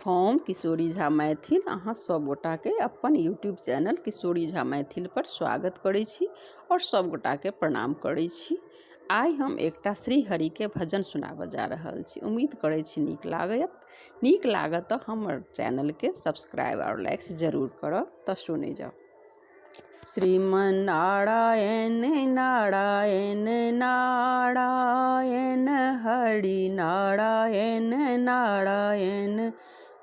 हम किशोरी झा मैथिल अहाँ सब गोटा के अपन यूट्यूब चैनल किशोरी झा मैथिल पर स्वागत करै छी और सब गोटा के प्रणाम करै छी। आइ हम एकटा श्री हरि के भजन सुनाबऽ जा रहल छी। उम्मीद करै छी नीक लागत तऽ हमर चैनल के सब्सक्राइब और लाइक जरूर करब। तऽ सुनै जाओ। श्रीमन नारायण नारायण नारायण हरि नारायण नारायण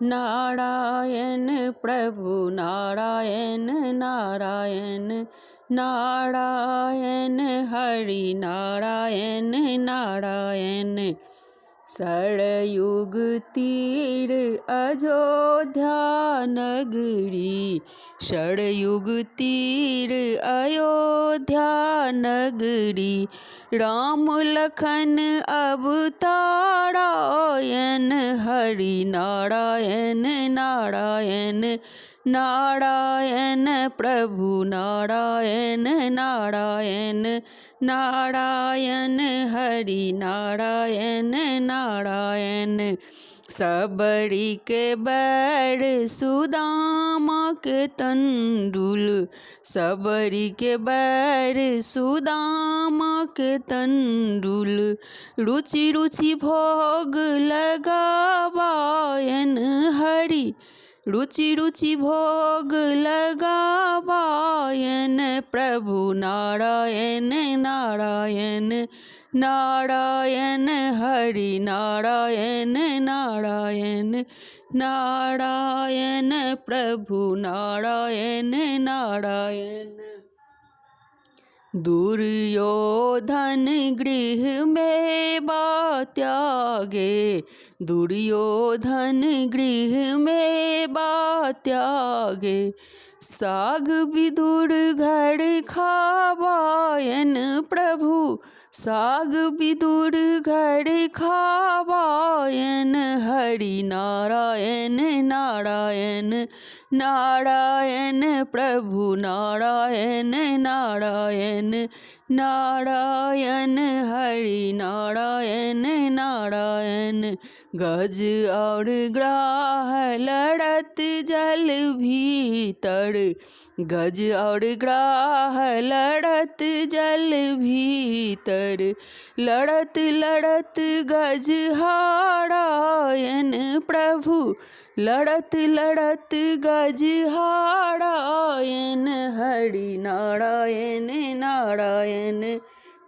नारायण प्रभु नारायण नारायण नारायण हरि नारायण नारायण। सरयुग तीर अयोध्या नगरी, सरयुग तीर अयोध्या नगरी, राम लखन अवतारायण हरि नारायण नारायण नारायण प्रभु नारायण नारायण नारायण हरि नारायण नारायण। सबरी के बैर सुदामा के तंडुल, सबरी के बैर सुदामा के तंडुल, रुचि रुचि भोग लगावायन हरि, रुचि रुचि भोग लगावायन प्रभु नारायण नारायण नारायण हरि नारायण नारायण नारायण प्रभु नारायण नारायण। दुर्योधन गृह में त्यागे, दुर्योधन गृह में त्यागे, साग विदुर घर खावायन प्रभु, साग विदुर घर खावायन हरि नारायण नारायण नारायण प्रभु नारायण नारायण नारायण हरि नारायण नारायण। गज और ग्राह लड़त जल भीतर, गज और ग्राह लड़त जल भीतर, लड़त लड़त गज हारायन प्रभु, लड़त लड़त गज हारायन हरि नारायण नारायण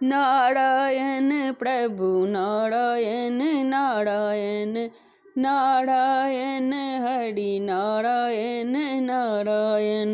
नारायण प्रभु नारायण नारायण नारायण हरि नारायण नारायण।